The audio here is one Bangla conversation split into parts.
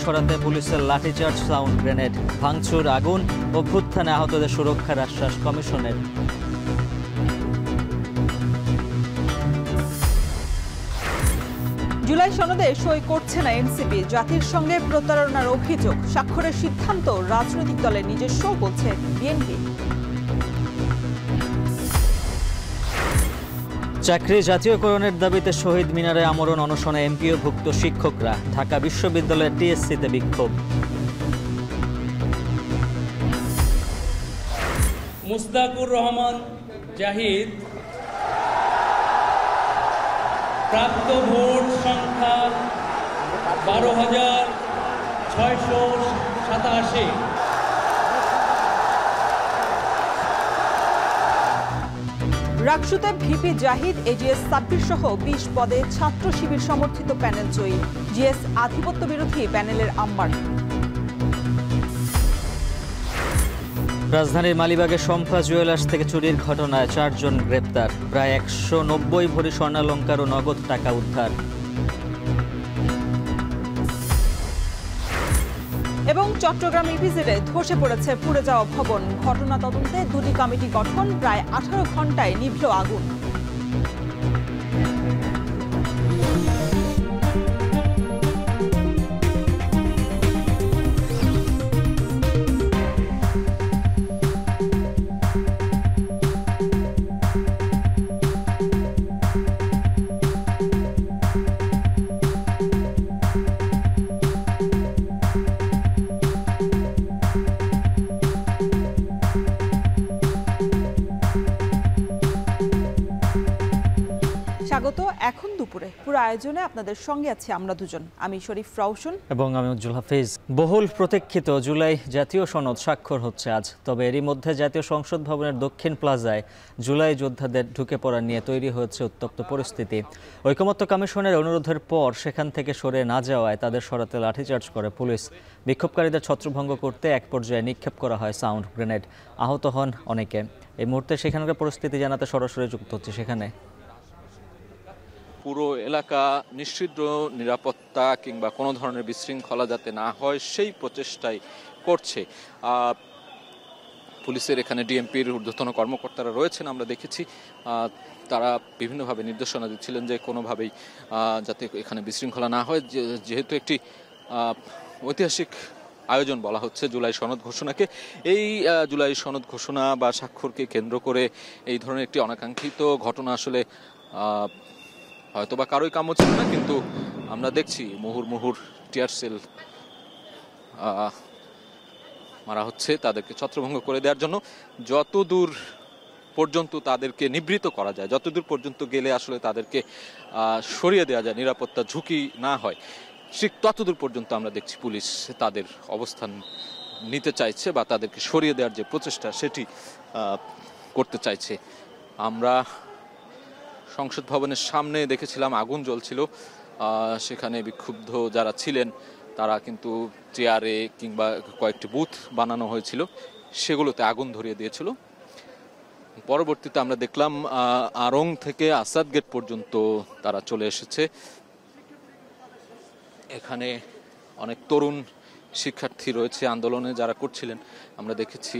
সরাতে পুলিশের লাঠিচার্জ, সাউন্ড গ্রেনেড, ভাঙচুর, আগুন, অভ্যুত্থানে আহতদের সুরক্ষার আশ্বাস কমিশনের। জুলাই সনদে সই করছে না এনসিপি, জাতির সঙ্গে প্রতারণার অভিযোগ। স্বাক্ষরের সিদ্ধান্ত রাজনৈতিক দলের নিজস্ব, বলছে বিএনপি। চাকরি জাতীয়করণের দাবিতে শহীদ মিনারে আমরণ অনশনে এমপিওভুক্ত শিক্ষকরা। ঢাকা বিশ্ববিদ্যালয়ের টিএসসিতে বিক্ষোভ। মুস্তাকুর রহমান জাহিদ প্রাপ্ত ভোট সংখ্যা 12,687। রাকসুতে ভিপি জাহিদ, এজিএস 26 সহ 20 পদে ছাত্র শিবির সমর্থিত প্যানেল জয়ী। জিএস আধিপত্য বিরোধী প্যানেলের আম্বার। রাজধানীর মালিবাগে শম্পা জুয়েলার্স থেকে চুরির ঘটনায় 4 জন গ্রেপ্তার। প্রায় 190 ভরি স্বর্ণালংকার ও নগদ টাকা উদ্ধার। এবং চট্টগ্রাম ইপিজেডে ধসে পড়েছে পুড়ে যাওয়া ভবন। ঘটনা তদন্তে 2টি কমিটি গঠন। প্রায় 18 ঘন্টায় নিভল আগুন। স্বাগত। এখন দুপুরে পুরো আয়োজনে আপনাদের সঙ্গে আছি আমরা দুজন, আমি শরীফ রওশন এবং আমি উজ্জ্বল হাফিজ। বহুল প্রতীক্ষিত জুলাই জাতীয় সনদ স্বাক্ষর হচ্ছে আজ। তবে এরই মধ্যে জাতীয় সংসদ ভবনের দক্ষিণ প্লাজায় জুলাই যোদ্ধাদের ঢুকে পড়া নিয়ে তৈরি হয়েছে উত্তপ্ত পরিস্থিতি। ঐকমত্য কমিশনের অনুরোধের পর সেখান থেকে সরে না যাওয়ায় তাদের সরাতে লাঠিচার্জ করে পুলিশ। বিক্ষোভকারীদের ছত্রভঙ্গ করতে এক পর্যায়ে নিক্ষেপ করা হয় সাউন্ড গ্রেনেড। আহত হন অনেকে। এই মুহূর্তে সেখানকার পরিস্থিতি জানাতে সরাসরি যুক্ত হচ্ছে সেখানে। পুরো এলাকা নিশ্চিদ্র, নিরাপত্তা কিংবা কোনো ধরনের বিশৃঙ্খলা যাতে না হয় সেই প্রচেষ্টাই করছে। পুলিশের এখানে ডিএমপির ঊর্ধ্বতন কর্মকর্তারা রয়েছেন, আমরা দেখেছি তারা বিভিন্নভাবে নির্দেশনা দিচ্ছিলেন যে কোনোভাবেই যাতে এখানে বিশৃঙ্খলা না হয়। যেহেতু একটি ঐতিহাসিক আয়োজন বলা হচ্ছে জুলাই সনদ ঘোষণাকে, এই জুলাই সনদ ঘোষণা বা স্বাক্ষরকে কেন্দ্র করে এই ধরনের একটি অনাকাঙ্ক্ষিত ঘটনা আসলে হয়তো বা কারোই কাম্য ছিল না, কিন্তু আমরা দেখছি মুহুর্মুহুর টিয়ার সেল মারা হচ্ছে তাদেরকে ছত্রভঙ্গ করে দেওয়ার জন্য। যতদূর পর্যন্ত তাদেরকে নিবৃত করা যায়, যতদূর পর্যন্ত গেলে আসলে তাদেরকে সরিয়ে দেওয়া যায়, নিরাপত্তা ঝুঁকি না হয়, ঠিক ততদূর পর্যন্ত আমরা দেখছি পুলিশ তাদের অবস্থান নিতে চাইছে বা তাদেরকে সরিয়ে দেওয়ার যে প্রচেষ্টা সেটি করতে চাইছে। আমরা সংসদ ভবনের সামনে দেখেছিলাম আগুন জ্বলছিল। সেখানে বিক্ষুব্ধ যারা ছিলেন তারা কিন্তু চেয়ারে কিংবা কয়েকটি বুথ বানানো হয়েছিল, সেগুলোতে আগুন ধরিয়ে দিয়েছিল। পরবর্তীতে আমরা দেখলাম আড়ং থেকে আসাদ গেট পর্যন্ত তারা চলে এসেছে। এখানে অনেক তরুণ শিক্ষার্থী রয়েছে আন্দোলনে যারা করছিলেন। আমরা দেখেছি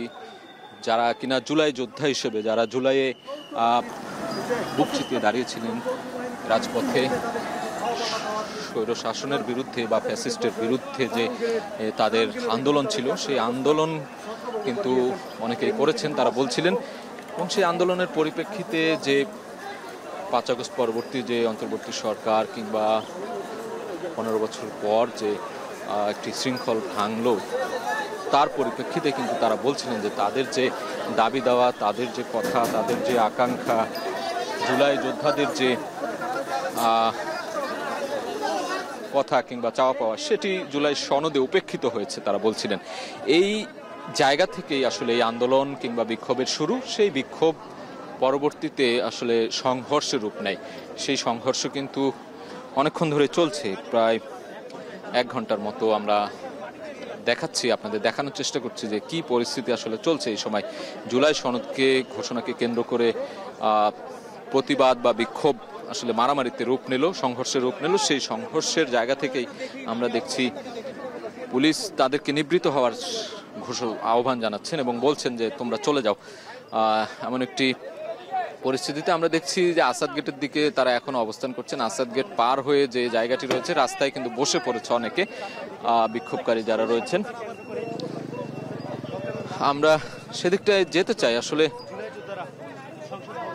যারা কিনা জুলাই যোদ্ধা হিসেবে, যারা জুলাইয়ে বুক চিতিয়ে দাঁড়িয়েছিলেন রাজপথে স্বৈর শাসনের বিরুদ্ধে বা ফ্যাসিস্টের বিরুদ্ধে যে তাদের আন্দোলন ছিল, সেই আন্দোলন কিন্তু অনেকেই করেছেন তারা বলছিলেন। এবং সেই আন্দোলনের পরিপ্রেক্ষিতে যে 5 আগস্ট পরবর্তী যে অন্তর্বর্তী সরকার কিংবা 15 বছর পর যে একটি শৃঙ্খল ভাঙলো, তার পরিপ্রেক্ষিতে কিন্তু তারা বলছিলেন যে তাদের যে দাবি দেওয়া, তাদের যে কথা, তাদের যে আকাঙ্ক্ষা, জুলাই যোদ্ধাদের যে কথা কিংবা চাওয়া পাওয়া, সেটি জুলাই সনদে উপেক্ষিত হয়েছে তারা বলছিলেন। এই জায়গা থেকেই আসলে এই আন্দোলন কিংবা বিক্ষোভের শুরু। সেই বিক্ষোভ পরবর্তীতে আসলে সংঘর্ষের রূপ নেয়। সেই সংঘর্ষ কিন্তু অনেকক্ষণ ধরে চলছে, প্রায় 1 ঘন্টার মতো আমরা দেখাচ্ছি, আপনাদের দেখানোর চেষ্টা করছি যে কি পরিস্থিতি আসলে চলছে এই সময়। জুলাই সনদকে ঘোষণাকে কেন্দ্র করে প্রতিবাদ বা বিক্ষোভ আসলে মারামারিতে রূপ নিল, সংঘর্ষের রূপ নিল। সেই সংঘর্ষের জায়গা থেকেই আমরা দেখছি পুলিশ তাদেরকে নিবৃত হওয়ার আহ্বান জানাচ্ছেন এবং বলছেন যে তোমরা চলে যাও। এমন একটি পরিস্থিতিতে আমরা দেখছি যে আসাদ গেটের দিকে তারা এখন অবস্থান করছেন। আসাদ গেট পার হয়ে যে জায়গাটি রয়েছে রাস্তায় কিন্তু বসে পড়েছে অনেকে বিক্ষোভকারী যারা রয়েছেন। আমরা সেদিকটায় যেতে চাই। আসলে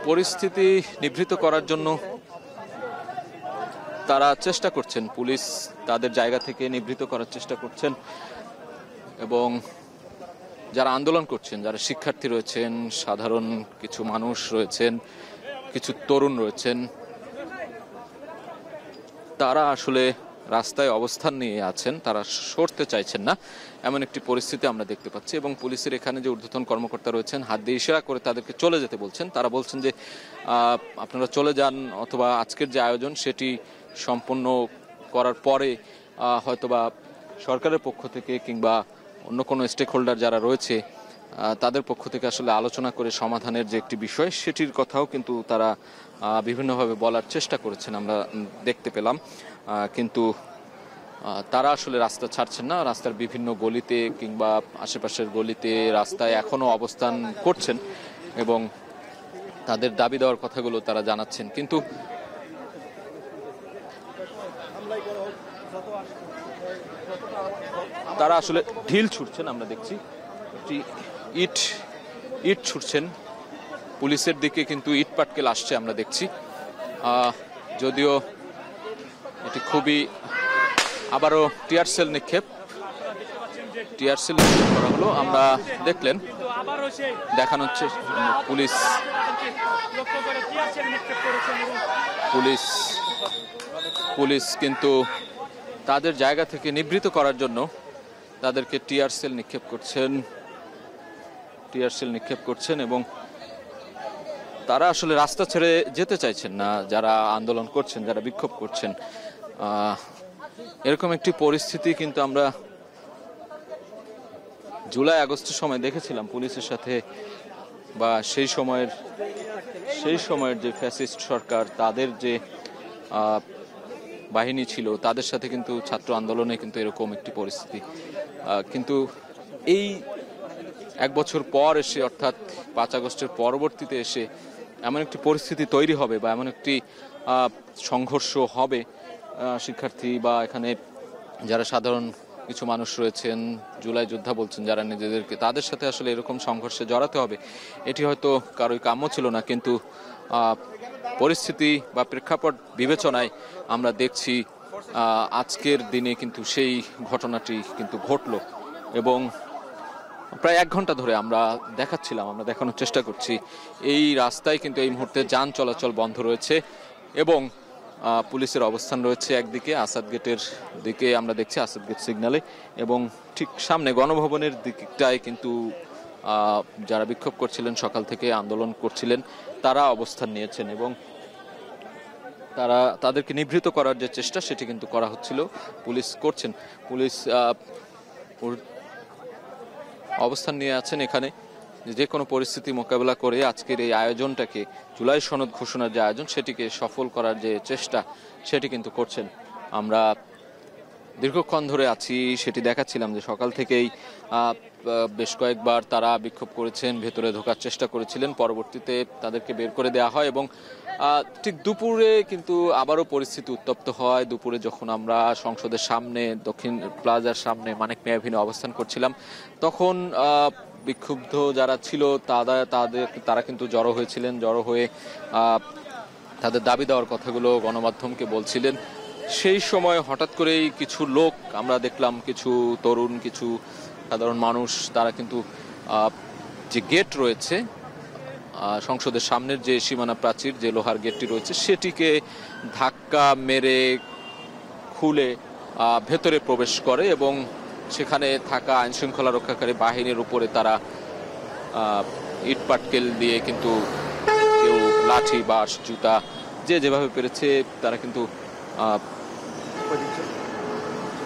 পরিস্থিতি নিভৃত করার জন্য তারা চেষ্টা করছেন, পুলিশ তাদের জায়গা থেকে নিবৃত করার চেষ্টা করছেন এবং যারা আন্দোলন করছেন, যারা শিক্ষার্থী রয়েছেন, সাধারণ কিছু মানুষ রয়েছেন, কিছু তরুণ রয়েছেন, তারা আসলে রাস্তায় অবস্থান নিয়ে আছেন, তারা সরতে চাইছেন না, এমন একটি পরিস্থিতি আমরা দেখতে পাচ্ছি। এবং পুলিশের এখানে যে ঊর্ধ্বতন কর্মকর্তা রয়েছেন হাত দিয়ে ইশারা করে তাদেরকে চলে যেতে বলছেন। তারা বলছেন যে আপনারা চলে যান, অথবা আজকের যে আয়োজন সেটি সম্পন্ন করার পরে হয়তোবা সরকারের পক্ষ থেকে কিংবা অন্য কোনো স্টেক হোল্ডার যারা রয়েছে তাদের পক্ষ থেকে আসলে আলোচনা করে সমাধানের যে একটি বিষয় সেটির কথাও কিন্তু তারা বিভিন্নভাবে বলার চেষ্টা করেছেন, আমরা দেখতে পেলাম। কিন্তু তারা আসলে রাস্তা ছাড়ছেন না, রাস্তার বিভিন্ন গলিতে কিংবা আশেপাশের গলিতে রাস্তায় এখনো অবস্থান করছেন এবং তাদের দাবি দেওয়ার কথাগুলো তারা জানাচ্ছেন। কিন্তু তারা আসলে ঢিল ছুটছেন, আমরা দেখছি ইট ছুটছেন পুলিশের দিকে, কিন্তু ইট পাটকেল আসছে আমরা দেখছি। যদিও এটি খুবই আবারও টিয়ার সেল নিক্ষেপ করা হলো। আমরা দেখলেন দেখানো হচ্ছে পুলিশ কিন্তু তাদের জায়গা থেকে নিবৃত করার জন্য তাদেরকে টিয়ার সেল নিক্ষেপ করছেন এবং তারা আসলে রাস্তা ছেড়ে যেতে চাইছেন না, যারা আন্দোলন করছেন, যারা বিক্ষোভ করছেন। এরকম একটি পরিস্থিতি কিন্তু আমরা জুলাই আগস্টের সময় দেখেছিলাম পুলিশের সাথে, বা সেই সময়ের যে ফ্যাসিস্ট সরকার তাদের যে বাহিনী ছিল তাদের সাথে কিন্তু ছাত্র আন্দোলনে কিন্তু এরকম একটি পরিস্থিতি। কিন্তু এই এক বছর পর এসে, অর্থাৎ 5 আগস্টের পরবর্তীতে এসে এমন একটি পরিস্থিতি তৈরি হবে বা এমন একটি সংঘর্ষ হবে, শিক্ষার্থী বা এখানে যারা সাধারণ কিছু মানুষ রয়েছেন, জুলাই যোদ্ধা বলছেন যারা নিজেদেরকে, তাদের সাথে আসলে এরকম সংঘর্ষে জড়াতে হবে, এটি হয়তো কারোই কাম্য ছিল না। কিন্তু পরিস্থিতি বা প্রেক্ষাপট বিবেচনায় আমরা দেখছি আজকের দিনে কিন্তু সেই ঘটনাটি কিন্তু ঘটলো এবং প্রায় 1 ঘন্টা ধরে আমরা দেখানোর চেষ্টা করছি এই রাস্তায় কিন্তু এই মুহূর্তে যান চলাচল বন্ধ রয়েছে এবং পুলিশের অবস্থান রয়েছে একদিকে আসাদ গেটের দিকে, আমরা দেখছি আসাদ গেট সিগন্যালে, এবং ঠিক সামনে গণভবনের দিকটায় কিন্তু যারা বিক্ষোভ করছিলেন, সকাল থেকে আন্দোলন করছিলেন, তারা অবস্থান নিয়েছেন এবং তাদেরকে নিবৃত করার যে চেষ্টা সেটি কিন্তু করা হচ্ছিল, পুলিশ অবস্থান নিয়ে আছেন এখানে, যে কোনো পরিস্থিতি মোকাবেলা করে আজকের এই আয়োজনটাকে, জুলাই সনদ ঘোষণার যে আয়োজন সেটিকে সফল করার যে চেষ্টা সেটি কিন্তু করছেন। আমরা দীর্ঘক্ষণ ধরে আছি, সেটি দেখাচ্ছিলাম যে সকাল থেকেই বেশ কয়েকবার তারা বিক্ষোভ করেছেন, ভেতরে ঢোকার চেষ্টা করেছিলেন, পরবর্তীতে তাদেরকে বের করে দেওয়া হয় এবং ঠিক দুপুরে কিন্তু আবারও পরিস্থিতি উত্তপ্ত হয়। দুপুরে যখন আমরা সংসদের সামনে, দক্ষিণ প্লাজার সামনে মানিক মিয়া এভিনিউ অবস্থান করছিলাম, তখন বিক্ষুব্ধ যারা ছিল তারা কিন্তু জড়ো হয়ে তাদের দাবি দেওয়ার কথাগুলো গণমাধ্যমকে বলছিলেন। সেই সময় হঠাৎ করেই কিছু লোক আমরা দেখলাম, কিছু তরুণ, কিছু সাধারণ মানুষ, তারা কিন্তু যে গেট রয়েছে সংসদের সামনের, যে সীমানা প্রাচীর, যে লোহার গেটটি রয়েছে, সেটিকে ধাক্কা মেরে খুলে ভেতরে প্রবেশ করে এবং সেখানে থাকা আইন শৃঙ্খলা রক্ষাকারী বাহিনীর উপরে তারা ইট পাটকেল দিয়ে কিন্তু, কেউ লাঠি, বাঁশ, জুতা, যে যেভাবে পেরেছে তারা কিন্তু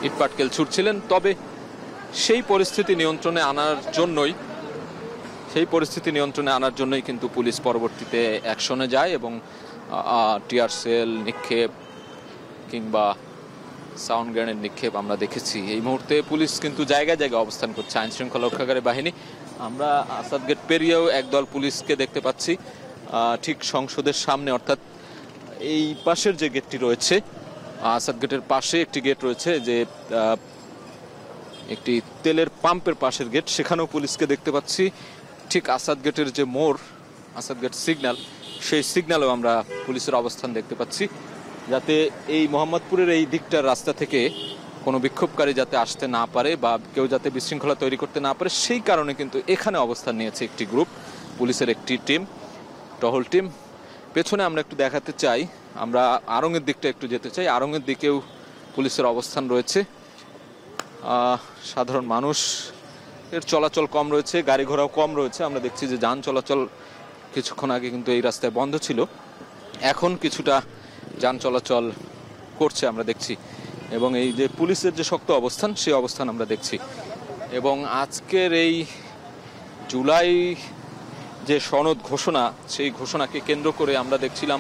ইট পাটকেল ছুটছিলেন। তবে সেই পরিস্থিতি নিয়ন্ত্রণে আনার জন্যই কিন্তু পুলিশ পরবর্তীতে অ্যাকশনে যায় এবং টিয়ার সেল নিক্ষেপ কিংবা সাউন্ড গ্রেনেড নিক্ষেপ আমরা দেখেছি। এই মুহূর্তে পুলিশ কিন্তু জায়গায় জায়গায় অবস্থান করছে, আইন শৃঙ্খলা রক্ষাকারী বাহিনী। আমরা আসাদ গেট পেরিয়েও একদল পুলিশকে দেখতে পাচ্ছি ঠিক সংসদের সামনে, অর্থাৎ এই পাশের যে গেটটি রয়েছে, আসাদ গেটের পাশে একটি গেট রয়েছে, যে একটি তেলের পাম্পের পাশের গেট, সেখানেও পুলিশকে দেখতে পাচ্ছি। ঠিক আসাদ গেটের যে মোড়, আসাদ গেট সিগন্যাল, সেই সিগন্যালেও আমরা পুলিশের অবস্থান দেখতে পাচ্ছি, যাতে এই মোহাম্মদপুরের এই দিকটার রাস্তা থেকে কোনো বিক্ষোভকারী যাতে আসতে না পারে বা কেউ যাতে বিশৃঙ্খলা তৈরি করতে না পারে, সেই কারণে কিন্তু এখানে অবস্থান নিয়েছে একটি গ্রুপ, পুলিশের একটি টিম, টহল টিম। পেছনে আমরা একটু দেখাতে চাই, আমরা আড়ংয়ের দিকটা একটু যেতে চাই। আড়ংয়ের দিকেও পুলিশের অবস্থান রয়েছে। সাধারণ মানুষ এর চলাচল কম রয়েছে, গাড়ি ঘোড়াও কম রয়েছে। আমরা দেখছি যে যান চলাচল কিছুক্ষণ আগে কিন্তু এই রাস্তায় বন্ধ ছিল, এখন কিছুটা যান চলাচল করছে আমরা দেখছি। এবং এই যে পুলিশের যে শক্ত অবস্থান, সেই অবস্থান আমরা দেখছি। এবং আজকের এই জুলাই যে সনদ ঘোষণা, সেই ঘোষণাকে কেন্দ্র করে আমরা দেখছিলাম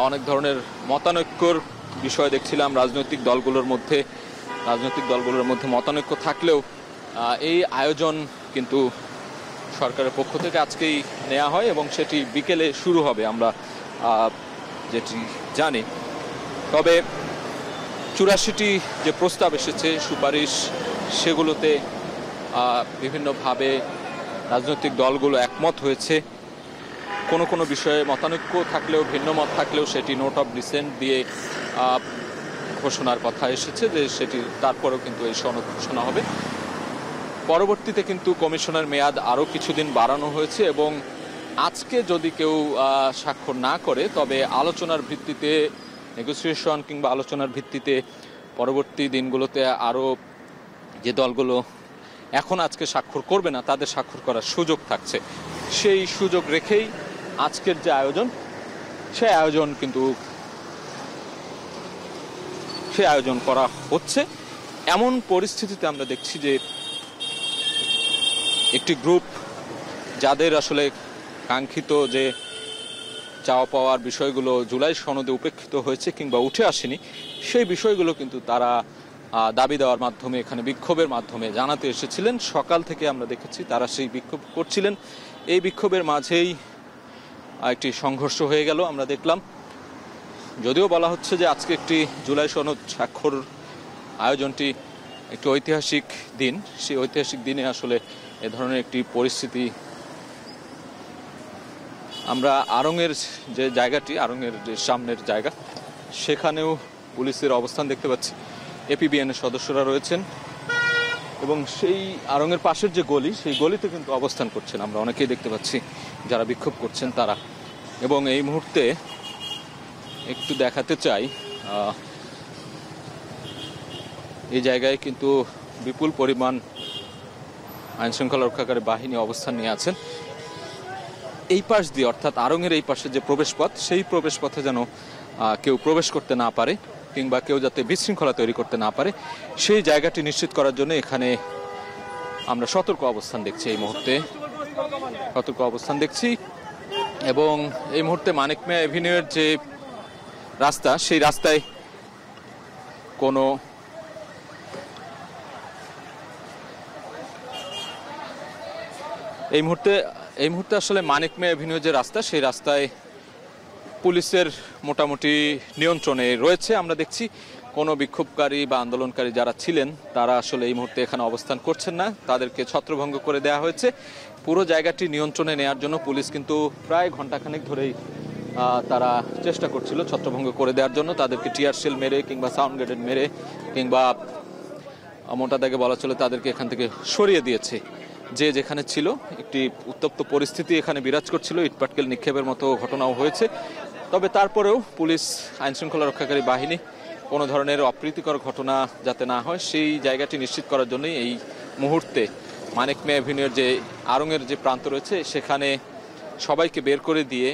অনেক ধরনের মতানৈক্যর বিষয় দেখছিলাম। রাজনৈতিক দলগুলোর মধ্যে মতানৈক্য থাকলেও এই আয়োজন কিন্তু সরকারের পক্ষ থেকে আজকেই নেওয়া হয় এবং সেটি বিকেলে শুরু হবে, আমরা যেটি জানি। তবে 84টি যে প্রস্তাব এসেছে, সুপারিশ, সেগুলোতে বিভিন্নভাবে রাজনৈতিক দলগুলো একমত হয়েছে। কোনো বিষয়ে মতানৈক্য থাকলেও, ভিন্ন মত থাকলেও সেটি নোট অফ ডিসেন্ট দিয়ে ঘোষণার কথা এসেছে, যে সেটি তারপরেও কিন্তু এই সনদ ঘোষণা হবে। পরবর্তীতে কিন্তু কমিশনের মেয়াদ আরও কিছুদিন বাড়ানো হয়েছে এবং আজকে যদি কেউ স্বাক্ষর না করে, তবে আলোচনার ভিত্তিতে, নেগোসিয়েশন কিংবা আলোচনার ভিত্তিতে পরবর্তী দিনগুলোতে আরও যে দলগুলো এখন আজকে স্বাক্ষর করবে না, তাদের স্বাক্ষর করার সুযোগ থাকছে। সেই সুযোগ রেখেই আজকের যে আয়োজন, সেই আয়োজন করা হচ্ছে। এমন পরিস্থিতিতে আমরা দেখছি যে একটি গ্রুপ, যাদের আসলে কাঙ্ক্ষিত যে চাওয়া পাওয়ার বিষয়গুলো জুলাই সনদে উপেক্ষিত হয়েছে কিংবা উঠে আসেনি, সেই বিষয়গুলো কিন্তু তারা দাবি দেওয়ার মাধ্যমে, এখানে বিক্ষোভের মাধ্যমে জানাতে এসেছিলেন। সকাল থেকে আমরা দেখেছি তারা সেই বিক্ষোভ করছিলেন। এই বিক্ষোভের মাঝেই একটি সংঘর্ষ হয়ে গেল, আমরা দেখলাম। যদিও বলা হচ্ছে যে আজকে একটি জুলাই সনদ স্বাক্ষর আয়োজনটি একটি ঐতিহাসিক দিন, সেই ঐতিহাসিক দিনে আসলে এ ধরনের একটি পরিস্থিতি। আমরা আড়ংয়ের যে জায়গাটি, আড়ংয়ের যে সামনের জায়গা, সেখানেও পুলিশের অবস্থান দেখতে পাচ্ছি। এপিবিএনের সদস্যরা রয়েছেন এবং সেই আড়ংয়ের পাশের যে গলি, সেই গলিতে কিন্তু অবস্থান করছেন আমরা অনেকেই দেখতে পাচ্ছি, যারা বিক্ষোভ করছেন তারা। এবং এই মুহূর্তে একটু দেখাতে চাই, এই জায়গায় কিন্তু বিপুল পরিমাণ আইন শৃঙ্খলা রক্ষাকারী বাহিনী অবস্থান নিয়ে আছেন। এই পাশ দিয়ে, অর্থাৎ আড়ংয়ের এই পাশে যে প্রবেশপথ, সেই প্রবেশপথে যেন কেউ প্রবেশ করতে না পারে কিংবা কেউ যাতে বিশৃঙ্খলা তৈরি করতে না পারে, সেই জায়গাটি নিশ্চিত করার জন্য এখানে আমরা সতর্ক অবস্থান দেখছি। এই মুহূর্তে সতর্ক অবস্থান দেখছি। এবং এই মুহূর্তে মানিক মিয়া এভিনিউয়ের যে রাস্তা, সেই রাস্তায় কোনো এই মুহূর্তে আসলে মানিক মিয়া এভিনিউ যে রাস্তা, সেই রাস্তায় পুলিশের মোটামুটি নিয়ন্ত্রণে রয়েছে। আমরা দেখছি কোনো বিক্ষোভকারী বা আন্দোলনকারী যারা ছিলেন, তারা আসলে এই মুহূর্তে এখানে অবস্থান করছেন না, তাদেরকে ছত্রভঙ্গ করে দেওয়া হয়েছে। পুরো জায়গাটি নিয়ন্ত্রণে নেওয়ার জন্য পুলিশ কিন্তু প্রায় ঘণ্টাখানেক ধরেই তারা চেষ্টা করছিল ছত্রভঙ্গ করে দেওয়ার জন্য। তাদেরকে টিয়ার শেল মেরে কিংবা সাউন্ড গ্রেনেড মেরে কিংবা মোটা দাগে বলা চলে তাদেরকে এখান থেকে সরিয়ে দিয়েছে। যে যেখানে ছিল, একটি উত্তপ্ত পরিস্থিতি এখানে বিরাজ করছিল, ইটপাটকেল নিক্ষেপের মতো ঘটনাও হয়েছে। তবে তারপরেও পুলিশ, আইন শৃঙ্খলা রক্ষাকারী বাহিনী কোনো ধরনের অপ্রীতিকর ঘটনা যাতে না হয়, সেই জায়গাটি নিশ্চিত করার জন্যই এই মুহূর্তে মানিক মিয়া এভিনিউয়ের যে আড়ংয়ের যে প্রান্ত রয়েছে, সেখানে সবাইকে বের করে দিয়ে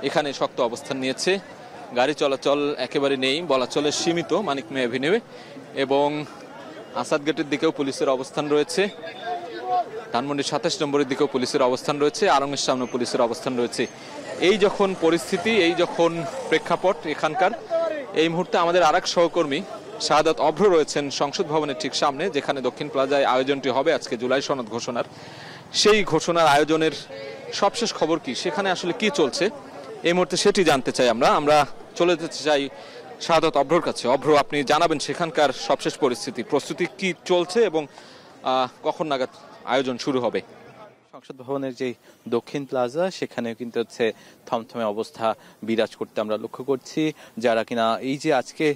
এখানে শক্ত অবস্থান নিয়েছে। গাড়ি চলাচল একেবারে নেই, বলা চলে সীমিত মানিক মিয়া এভিনিউয়ে। এবং আসাদ গেটের দিকেও পুলিশের অবস্থান রয়েছে, ধানমন্ডি 27 নম্বরের দিকেও পুলিশের অবস্থান রয়েছে, আড়ংয়ের সামনে পুলিশের অবস্থান রয়েছে। এই যখন পরিস্থিতি, এই যখন প্রেক্ষাপট এখানকার, এই মুহূর্তে আমাদের আরেক সহকর্মী শাহাদাত অভ্র রয়েছেন সংসদ ভবনের ঠিক সামনে, যেখানে দক্ষিণ প্লাজায় আয়োজনটি হবে আজকে জুলাই সনদ ঘোষণার। সেই ঘোষণার আয়োজনের সবশেষ খবর কি, সেখানে আসলে কি চলছে এই মুহূর্তে সেটি জানতে চাই আমরা চলে যেতে চাই শাহাদাত অভ্রর কাছে। অভ্র, আপনি জানাবেন সেখানকার সবশেষ পরিস্থিতি, প্রস্তুতি কি চলছে এবং কখন নাগাদ আয়োজন শুরু হবে? সংসদ ভবনের যে দক্ষিণ প্লাজা, সেখানে কিন্তু হচ্ছে থমথমে অবস্থা বিরাজ করতে আমরা লক্ষ্য করছি। যারা কিনা এই যে আজকে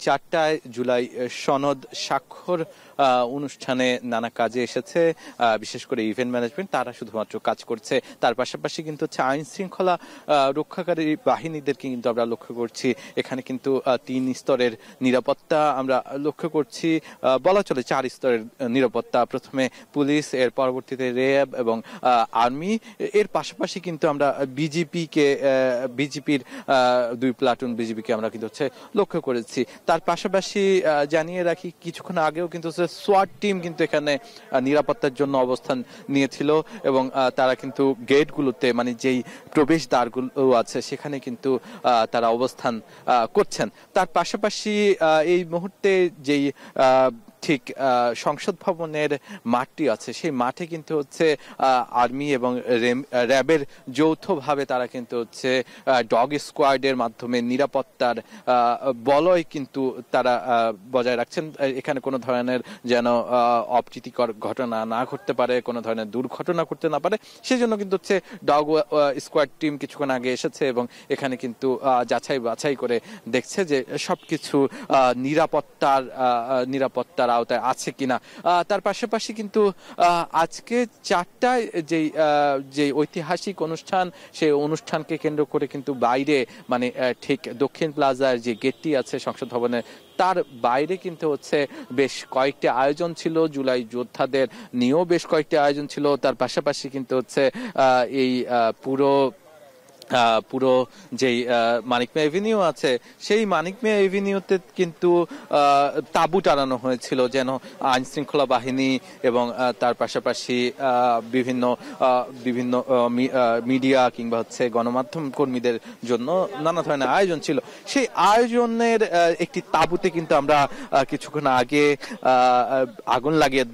4টায় জুলাই সনদ স্বাক্ষর অনুষ্ঠানে নানা কাজে এসেছে, বিশেষ করে ইভেন্ট ম্যানেজমেন্ট, তারা শুধুমাত্র কাজ করছে। তার পাশাপাশি কিন্তু হচ্ছে আইন শৃঙ্খলা রক্ষাকারী বাহিনীদেরকে কিন্তু আমরা লক্ষ্য করছি। এখানে কিন্তু 3 স্তরের নিরাপত্তা আমরা লক্ষ্য করছি, বলা চলে 4 স্তরের নিরাপত্তা। প্রথমে পুলিশ, এর পরবর্তীতে র্যাব এবং আর্মি, এর পাশাপাশি কিন্তু আমরা বিজেপির 2 প্লাটুন বিজেপিকে আমরা কিন্তু হচ্ছে লক্ষ্য করেছি। তার পাশাপাশি জানিয়ে রাখি, কিছুক্ষণ আগেও কিন্তু সোয়াট টিম কিন্তু এখানে নিরাপত্তার জন্য অবস্থান নিয়েছিল এবং তারা কিন্তু গেটগুলোতে, মানে যেই প্রবেশ দ্বারগুলো আছে সেখানে কিন্তু তারা অবস্থান করছেন। তার পাশাপাশি এই মুহূর্তে যেই ঠিক সংসদ ভবনের মাঠটি আছে, সেই মাঠে কিন্তু হচ্ছে আর্মি এবং র্যাবের যৌথভাবে তারা কিন্তু হচ্ছে ডগ স্কোয়াডের মাধ্যমে নিরাপত্তার বলয় কিন্তু তারা বজায় রাখছেন। এখানে কোনো ধরনের যেন অপ্রীতিকর ঘটনা না ঘটতে পারে, কোনো ধরনের দুর্ঘটনা করতে না পারে, সেজন্য কিন্তু হচ্ছে ডগ স্কোয়াড টিম কিছুক্ষণ আগে এসেছে এবং এখানে কিন্তু যাচাই বাছাই করে দেখছে যে সবকিছু নিরাপত্তার আওতায় আছে কিনা। তার পাশাপাশি কিন্তু আজকে 4টায় যে ঐতিহাসিক অনুষ্ঠান, সেই অনুষ্ঠানকে কেন্দ্র করে কিন্তু বাইরে, মানে ঠিক দক্ষিণ প্লাজার যে গেটটি আছে সংসদ ভবনের, তার বাইরে কিন্তু হচ্ছে বেশ কয়েকটি আয়োজন ছিল, জুলাই যোদ্ধাদের নিয়েও বেশ কয়েকটি আয়োজন ছিল। তার পাশাপাশি কিন্তু হচ্ছে এই পুরো যেই মানিক মিয়া এভিনিউ আছে, সেই মানিক মিয়া এভিনিউতে কিন্তু তাঁবু টানানো হয়েছিল, যেন আইন শৃঙ্খলা বাহিনী এবং তার পাশাপাশি বিভিন্ন মিডিয়া কিংবা হচ্ছে গণমাধ্যম কর্মীদের জন্য নানা ধরনের আয়োজন ছিল। সেই আয়োজনের একটি তাঁবুতে কিন্তু আমরা কিছুক্ষণ আগে আগুন লাগিয়ে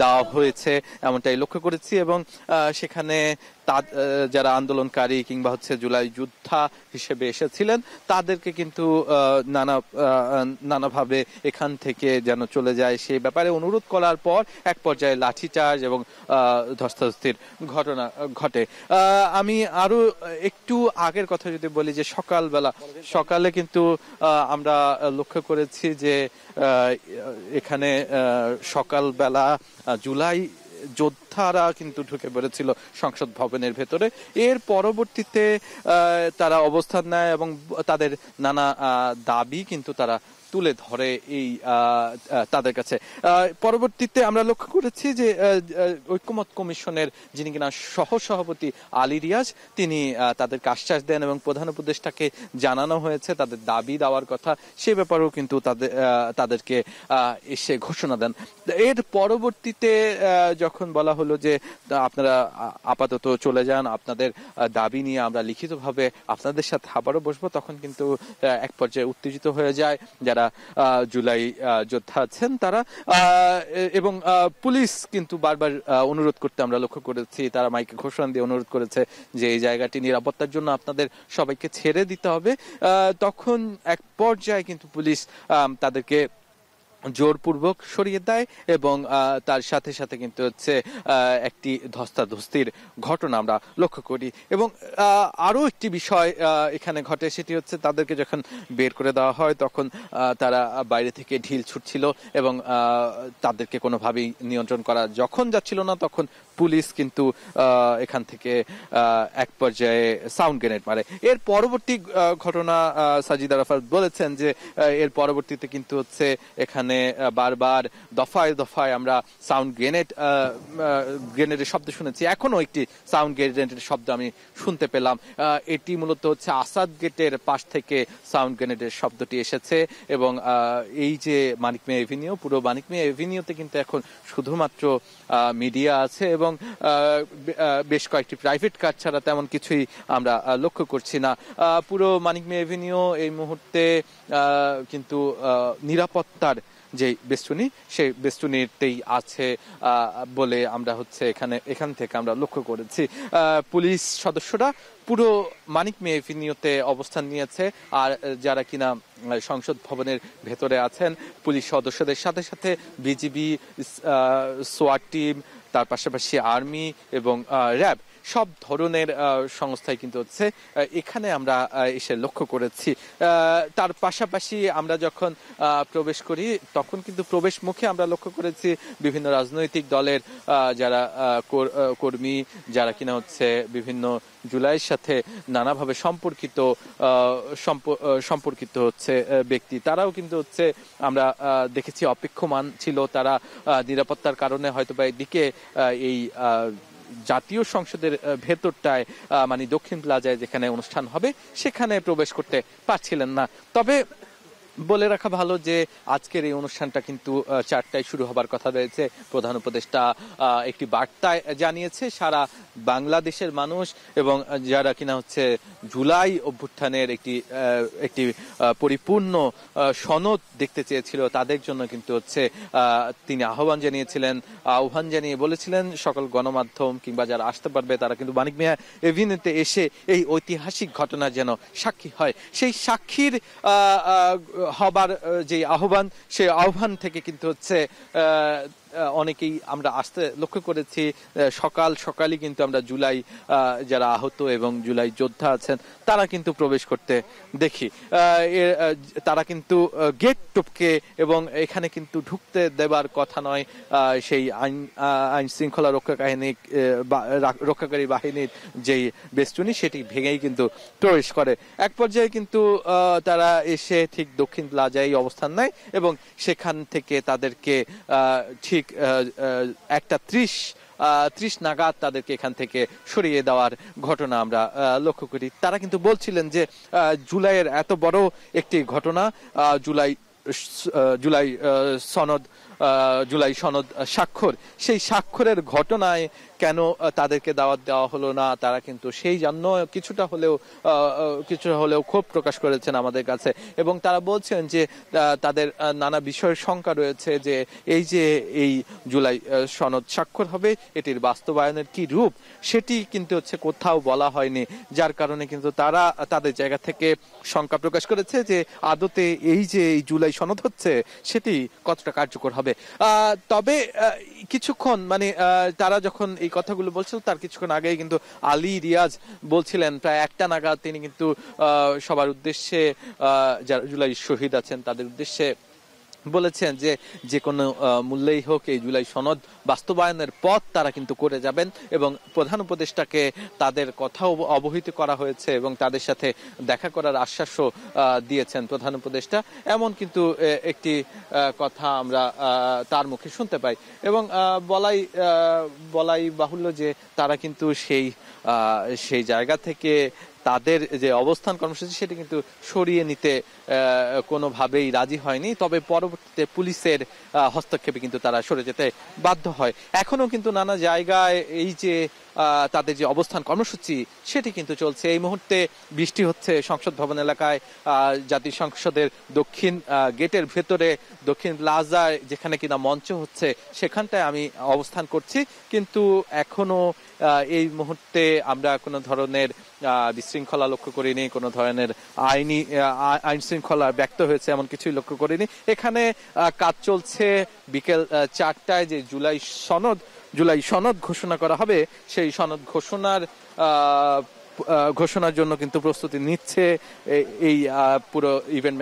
দেওয়া হয়েছে, এমনটাই লক্ষ্য করেছি। এবং সেখানে যারা আন্দোলনকারী কিংবা হচ্ছে জুলাই যোদ্ধা হিসেবে এসেছিলেন, তাদেরকে কিন্তু নানাভাবে এখান থেকে যেন চলে যায় সেই ব্যাপারে অনুরোধ করার পর এক পর্যায়ে লাঠিচার্জ এবং ধস্তাধস্তির ঘটনা ঘটে। আমি আরো একটু আগের কথা যদি বলি, যে সকালে কিন্তু আমরা লক্ষ্য করেছি যে এখানে সকালবেলা জুলাই যোদ্ধারা কিন্তু ঢুকে পড়েছিল সংসদ ভবনের ভেতরে। এর পরবর্তীতে তারা অবস্থান নেয় এবং তাদের নানা দাবি কিন্তু তারা তুলে ধরে তাদের কাছে। পরবর্তীতে আমরা লক্ষ্য করেছি যে ঐক্যমত কমিশনের যিনি কিনা সহসভাপতি আলী রিয়াজ, তিনি তাদেরকে আশ্বাস দেন এবং প্রধান উপদেষ্টাকে জানানো হয়েছে তাদের দাবি দেওয়ার কথা, সে ব্যাপারেও কিন্তু তাদেরকে এসে ঘোষণা দেন। এর পরবর্তীতে যখন বলা হলো যে আপনারা আপাতত চলে যান, আপনাদের দাবি নিয়ে আমরা লিখিতভাবে আপনাদের সাথে আবারও বসবো, তখন কিন্তু এক পর্যায়ে উত্তেজিত হয়ে যায় যারা জুলাই যোদ্ধা আছেন তারা। এবং পুলিশ কিন্তু বারবার অনুরোধ করতে আমরা লক্ষ্য করেছি, তারা মাইকে ঘোষণা দিয়ে অনুরোধ করেছে যে এই জায়গাটি নিরাপত্তার জন্য আপনাদের সবাইকে ছেড়ে দিতে হবে। তখন এক পর্যায়ে কিন্তু পুলিশ তাদেরকে জোরপূর্বক সরিয়ে দেয় এবং তার সাথে সাথে কিন্তু হচ্ছে একটি ধস্তাধস্তির ঘটনা আমরা লক্ষ্য করি। এবং আরো একটি বিষয় এখানে ঘটে, সেটি হচ্ছে তাদেরকে যখন বের করে দেওয়া হয় তখন তারা বাইরে থেকে ঢিল ছুটছিল এবং তাদেরকে কোনোভাবেই নিয়ন্ত্রণ করা যখন যাচ্ছিল না, তখন পুলিশ কিন্তু এখান থেকে এক পর্যায়ে সাউন্ড গ্রেনেড মারে। এর পরবর্তী ঘটনা সাজিদ আরাফাত বলেছেন যে এর পরবর্তীতে কিন্তু হচ্ছে এখানে যেখানে বারবার দফায় দফায় আমরা সাউন্ড গ্রেনেডের শব্দ শুনেছি, এখনো একটি সাউন্ড গ্রেনেডের শব্দ আমি শুনতে পেলাম। এটি মূলত হচ্ছে আসাদ গেটের পাশ থেকে সাউন্ড গ্রেনেডের শব্দটি এসেছে। এবং এই যে মানিক মিয়া এভিনিউ, পুরো মানিক মিয়া এভিনিউতে কিন্তু এখন শুধুমাত্র মিডিয়া আছে এবং বেশ কয়েকটি প্রাইভেট কার ছাড়া তেমন কিছুই আমরা লক্ষ্য করছি না। পুরো মানিক মিয়া এভিনিউ এই মুহূর্তে কিন্তু নিরাপত্তার যে বেষ্টনী, সেই বেষ্টনীতেই আছে বলে আমরা এখান থেকে আমরা লক্ষ্য করেছি। পুলিশ সদস্যরা পুরো মানিক মিয়া এভিনিউতে অবস্থান নিয়েছে, আর যারা কিনা সংসদ ভবনের ভেতরে আছেন পুলিশ সদস্যদের সাথে সাথে বিজিবি, সোয়াট টিম, তার পাশাপাশি আর্মি এবং র্যাব সব ধরনের সংস্থায় কিন্তু হচ্ছে এখানে আমরা এসে লক্ষ্য করেছি। তার পাশাপাশি আমরা যখন প্রবেশ করি তখন কিন্তু প্রবেশ মুখে আমরা লক্ষ্য করেছি বিভিন্ন রাজনৈতিক দলের যারা কর্মী, যারা কিনা হচ্ছে বিভিন্ন জুলাইয়ের সাথে নানাভাবে সম্পর্কিত হচ্ছে ব্যক্তি, তারাও কিন্তু হচ্ছে আমরা দেখেছি অপেক্ষমান ছিল। তারা নিরাপত্তার কারণে হয়তো বা এদিকে এই জাতীয় সংসদের ভেতরটায় মানে দক্ষিণ প্লাজায় যেখানে অনুষ্ঠান হবে সেখানে প্রবেশ করতে পারছিলেন না। তবে বলে রাখা ভালো যে আজকের এই অনুষ্ঠানটা কিন্তু 4টায় শুরু হবার কথা রয়েছে। প্রধান উপদেষ্টা একটি বার্তায় জানিয়েছে সারা বাংলাদেশের মানুষ এবং যারা কিনা হচ্ছে জুলাই অভ্যুত্থানের একটি পরিপূর্ণ সনদ দেখতে চেয়েছিল তাদের জন্য কিন্তু হচ্ছে তিনি আহ্বান জানিয়ে বলেছিলেন সকল গণমাধ্যম কিংবা যারা আসতে পারবে তারা কিন্তু মানিক মিয়া এভিনিউতে এসে এই ঐতিহাসিক ঘটনা যেন সাক্ষী হয়। সেই সাক্ষীর হবার যে আহ্বান, সেই আহ্বান থেকে কিন্তু হচ্ছে অনেকেই আমরা আসতে লক্ষ্য করেছি। সকালই কিন্তু আমরা জুলাই যারা আহত এবং জুলাই যোদ্ধা আছেন তারা কিন্তু প্রবেশ করতে দেখি। তারা কিন্তু গেট টপকে, এবং এখানে কিন্তু ঢুকতে দেবার কথা নয় সেই আইন শৃঙ্খলা রক্ষাকারী বাহিনীর যেই বেষ্টনী সেটি ভেঙেই কিন্তু প্রবেশ করে। এক পর্যায়ে কিন্তু তারা এসে ঠিক দক্ষিণ প্লাজায় অবস্থান নেয় এবং সেখান থেকে তাদেরকে ঠিক 1:30 নাগাদ তাদেরকে এখান থেকে সরিয়ে দেওয়ার ঘটনা আমরা লক্ষ্য করি। তারা কিন্তু বলছিলেন যে জুলাইয়ের এত বড় একটি ঘটনা, জুলাই সনদ স্বাক্ষর, সেই স্বাক্ষরের ঘটনায় কেন তাদেরকে দাওয়াত দেওয়া হলো না, তারা কিন্তু সেই জন্য কিছুটা হলেও ক্ষোভ প্রকাশ করেছেন আমাদের কাছে। এবং তারা বলছেন যে তাদের নানা বিষয়ের শঙ্কা রয়েছে যে এই জুলাই সনদ স্বাক্ষর হবে, এটির বাস্তবায়নের কি রূপ সেটি কিন্তু হচ্ছে কোথাও বলা হয়নি, যার কারণে কিন্তু তারা তাদের জায়গা থেকে শঙ্কা প্রকাশ করেছে যে আদতে এই জুলাই সনদ হচ্ছে সেটি কতটা কার্যকর হবে। তবে কিছুক্ষণ তারা যখন এই কথাগুলো বলছিল তার কিছুক্ষণ আগেই কিন্তু আলী রিয়াজ বলছিলেন প্রায় 1টা নাগাদ তিনি কিন্তু সবার উদ্দেশ্যে যারা জুলাই শহীদ আছেন তাদের উদ্দেশ্যে বলেছেন যে কোনো মূল্যেই হোক এই জুলাই সনদ বাস্তবায়নের পথ তারা কিন্তু করে যাবেন এবং প্রধান উপদেষ্টাকে তাদের কথাও অবহিত করা হয়েছে এবং তাদের সাথে দেখা করার আশ্বাসও দিয়েছেন প্রধান উপদেষ্টা, এমন কিন্তু একটি কথা আমরা তার মুখে শুনতে পাই। এবং বলাই বাহুল্য যে তারা কিন্তু সেই জায়গা থেকে তাদের যে অবস্থান কর্মসূচি সেটি কিন্তু সরিয়ে নিতে কোনোভাবেই রাজি হয়নি। তবে পরবর্তীতে পুলিশের হস্তক্ষেপে কিন্তু তারা সরে যেতে বাধ্য হয়। এখনো কিন্তু নানা জায়গায় এই যে তাদের যে অবস্থান কর্মসূচি সেটি কিন্তু চলছে। এই মুহূর্তে বৃষ্টি হচ্ছে সংসদ ভবন এলাকায়, জাতীয় সংসদের দক্ষিণ গেটের ভেতরে দক্ষিণ প্লাজায় যেখানে কিনা মঞ্চ হচ্ছে সেখানটায় আমি অবস্থান করছি, কিন্তু এখনো এই মুহূর্তে আমরা কোনো ধরনের বিশৃঙ্খলা লক্ষ্য করিনি, কোনো ধরনের আইন শৃঙ্খলা ব্যক্ত হয়েছে এমন কিছুই লক্ষ্য করিনি। এখানে কাজ চলছে। বিকেল 4টায় যে জুলাই সনদ ঘোষণা করা হবে সেই সনদ ঘোষণার জন্য কিন্তু প্রস্তুতি নিচ্ছে এই পুরো ইভেন্ট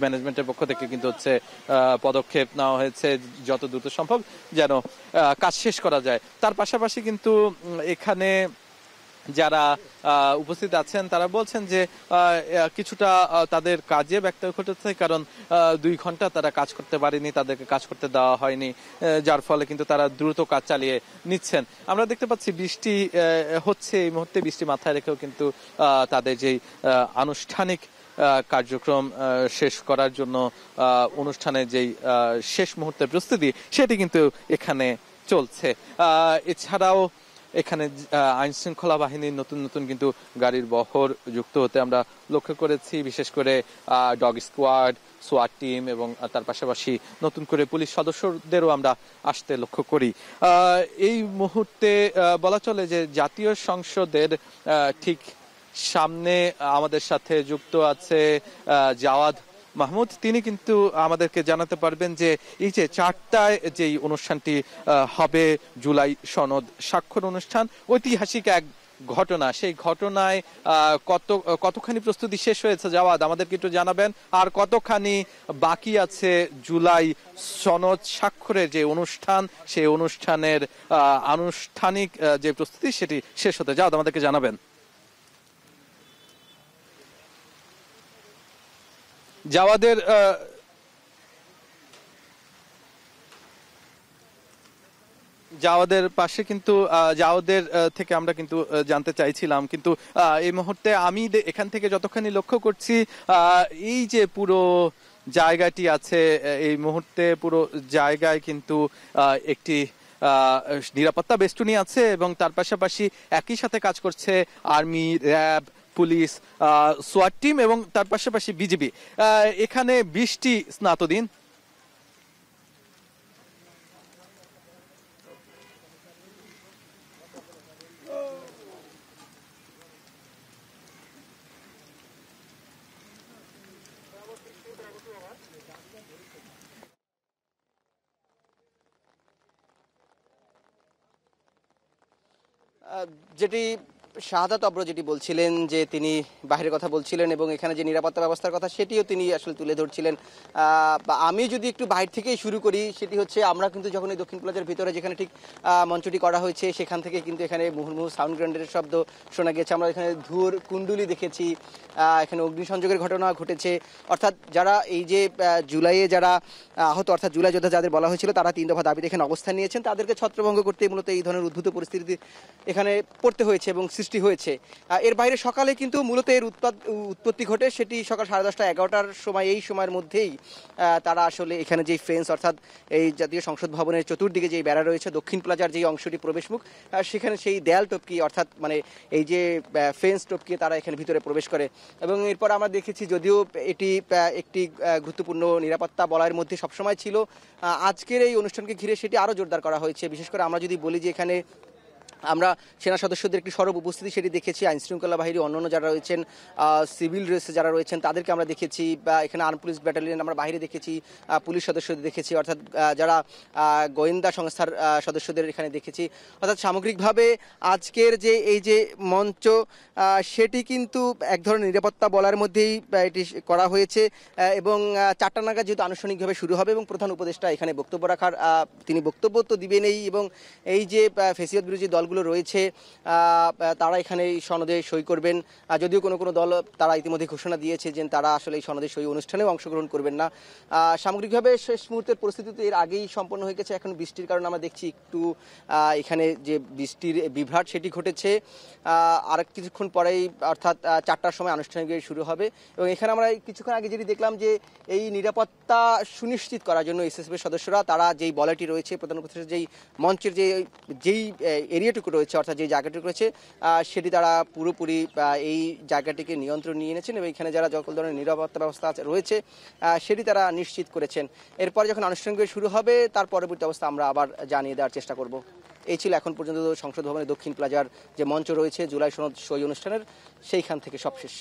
ম্যানেজমেন্টের পক্ষ থেকে কিন্তু হচ্ছে পদক্ষেপ নেওয়া হয়েছে যত দ্রুত সম্ভব যেন কাজ শেষ করা যায়। তার পাশাপাশি কিন্তু এখানে যারা উপস্থিত আছেন তারা বলছেন যে কিছুটা তাদের কাজে ব্যত্যয় ঘটেছে, কারণ 2 ঘন্টা তারা কাজ করতে পারেনি, তাদেরকে কাজ করতে দেওয়া হয়নি, যার ফলে কিন্তু তারা দ্রুত কাজ চালিয়ে নিচ্ছেন। আমরা দেখতে পাচ্ছি বৃষ্টি হচ্ছে এই মুহূর্তে, বৃষ্টি মাথায় রেখেও কিন্তু তাদের যেই আনুষ্ঠানিক কার্যক্রম শেষ করার জন্য অনুষ্ঠানের যেই শেষ মুহূর্তের প্রস্তুতি সেটি কিন্তু এখানে চলছে। এছাড়াও এখানে আইন শৃঙ্খলা বাহিনীর নতুন নতুন কিন্তু গাড়ির বহর যুক্ত হতে আমরা লক্ষ্য করেছি, বিশেষ করে ডগ স্কোয়াড, সোয়াট টিম এবং তার পাশাপাশি নতুন করে পুলিশ সদস্যদেরও আমরা আসতে লক্ষ্য করি। এই মুহূর্তে বলা চলে যে জাতীয় সংসদের ঠিক সামনে আমাদের সাথে যুক্ত আছে জাওয়াদ মাহমুদ। তিনি কিন্তু আমাদেরকে জানাতে পারবেন যে এই যে 4টায় যেই অনুষ্ঠানটি হবে, জুলাই সনদ স্বাক্ষর অনুষ্ঠান, ঐতিহাসিক এক ঘটনা, সেই ঘটনায় কতখানি প্রস্তুতি শেষ হয়েছে জাওয়াদ আমাদেরকে একটু জানাবেন, আর কতখানি বাকি আছে জুলাই সনদ স্বাক্ষরের যে অনুষ্ঠান, সেই অনুষ্ঠানের আনুষ্ঠানিক যে প্রস্তুতি সেটি শেষ হতে, জাওয়াদ আমাদেরকে জানাবেন। জাওয়াদের পাশে কিন্তু জাওয়াদের থেকে আমরা কিন্তু জানতে চাইছিলাম, কিন্তু এই মুহূর্তে আমি এখান থেকে যতখানি লক্ষ্য করছি এই যে পুরো জায়গাটি আছে, এই মুহূর্তে পুরো জায়গায় কিন্তু একটি নিরাপত্তা বেষ্টনী আছে এবং তার পাশাপাশি একই সাথে কাজ করছে আর্মি, র্যাব, পুলিশ, সোয়াট টিম এবং তার পাশাপাশি বিজিবি। এখানে বৃষ্টি স্নাত দিন। যেটি শাহাদাত অব্র যেটি বলছিলেন যে তিনি বাহিরের কথা বলছিলেন এবং এখানে যে নিরাপত্তা ব্যবস্থার কথা সেটিও তিনি আসলে তুলে ধরছিলেন। আমি যদি একটু বাইরে থেকেই শুরু করি, সেটি হচ্ছে আমরা কিন্তু যখন এই দক্ষিণ প্লাজার ভিতরে যেখানে ঠিক মঞ্চটি করা হয়েছে সেখান থেকে কিন্তু এখানে মুহুর্মুহু সাউন্ড গ্রেনেডের শব্দ শোনা গেছে, আমরা এখানে ধুয়োর কুণ্ডুলি দেখেছি, এখানে অগ্নিসংযোগের ঘটনা ঘটেছে। অর্থাৎ যারা এই যে জুলাইয়ে যারা আহত, অর্থাৎ জুলাই যোদ্ধা যাদের বলা হয়েছিল, তারা 3 দফা দাবিতে এখানে অবস্থান নিয়েছেন, তাদেরকে ছত্রভঙ্গ করতে মূলত এই ধরনের উদ্ভূত পরিস্থিতি এখানে পড়তে হয়েছে এবং সৃষ্টি হয়েছে। এর বাইরে সকালে কিন্তু মূলত এর উৎপত্তি ঘটে, সেটি সকাল 10:30 11টার সময়, এই সময়ের মধ্যেই তারা আসলে এখানে যেই ফেন্স, অর্থাৎ এই জাতীয় সংসদ ভবনের চতুর্দিকে যেই বেড়া রয়েছে, দক্ষিণ প্লাজার যেই অংশটি প্রবেশমুখ, সেখানে সেই দেয়াল টপকি, অর্থাৎ মানে এই যে ফেন্স টপকিয়ে তারা এখানে ভিতরে প্রবেশ করে। এবং এরপর আমরা দেখেছি, যদিও এটি একটি গুরুত্বপূর্ণ নিরাপত্তা বলয়ের মধ্যে সবসময় ছিল, আজকের এই অনুষ্ঠানকে ঘিরে সেটি আরও জোরদার করা হয়েছে। বিশেষ করে আমরা যদি বলি যে এখানে আমরা সেনা সদস্যদের একটি সরব উপস্থিতি সেটি দেখেছি, আইন শৃঙ্খলা বাহিনী অন্যান্য যারা রয়েছেন, সিভিল রেসে যারা রয়েছেন তাদেরকে আমরা দেখেছি, বা এখানে আর্ম পুলিশ ব্যাটালিয়ন আমরা বাইরে দেখেছি, পুলিশ সদস্যদের দেখেছি, অর্থাৎ যারা গোয়েন্দা সংস্থার সদস্যদের এখানে দেখেছি। অর্থাৎ সামগ্রিকভাবে আজকের যে এই যে মঞ্চ সেটি কিন্তু এক ধরনের নিরাপত্তা বলার মধ্যেই এটি করা হয়েছে এবং 4টা নাগাদ যেহেতু আনুষ্ঠানিকভাবে শুরু হবে এবং প্রধান উপদেষ্টা এখানে বক্তব্য রাখার, তিনি বক্তব্য তো দিবেনই এবং এই যে ফ্যাসিবাদ বিরোধী দলগুলো রয়েছে তারা এখানে এই সনদে সই করবেন। যদিও কোনো দল তারা ইতিমধ্যে ঘোষণা দিয়েছে যে তারা আসলে এই সনদে সই অনুষ্ঠানেও অংশগ্রহণ করবেন না। সামগ্রিকভাবে শেষ মুহূর্তের পরিস্থিতি তো এর আগেই সম্পন্ন হয়ে গেছে, এখন বৃষ্টির কারণে আমরা দেখছি একটু এখানে যে বৃষ্টির বিভ্রাট সেটি ঘটেছে। আর কিছুক্ষণ পরেই, অর্থাৎ 4টার সময় আনুষ্ঠানিকভাবে শুরু হবে এবং এখানে আমরা কিছুক্ষণ আগে যেটি দেখলাম যে এই নিরাপত্তা সুনিশ্চিত করার জন্য এসএসএফের সদস্যরা তারা যেই বলয়টি রয়েছে, প্রধান উপদেষ্টা যেই মঞ্চের যেই এরিয়াটুকু রয়েছে, অর্থাৎ যে জায়গাটুকু রয়েছে সেটি তারা পুরোপুরি এই জায়গাটিকে নিয়ন্ত্রণ নিয়ে এনেছেন এবং এখানে যারা সকল ধরনের নিরাপত্তা ব্যবস্থা রয়েছে সেটি তারা নিশ্চিত করেছেন। এরপর যখন আনুষ্ঠানিকভাবে শুরু হবে তার পরবর্তী অবস্থা আমরা আবার জানিয়ে দেওয়ার চেষ্টা করব। এই ছিল এখন পর্যন্ত সংসদ ভবনের দক্ষিণ প্লাজার যে মঞ্চ রয়েছে জুলাই সনদ সই অনুষ্ঠানের, সেইখান থেকে সব শেষ।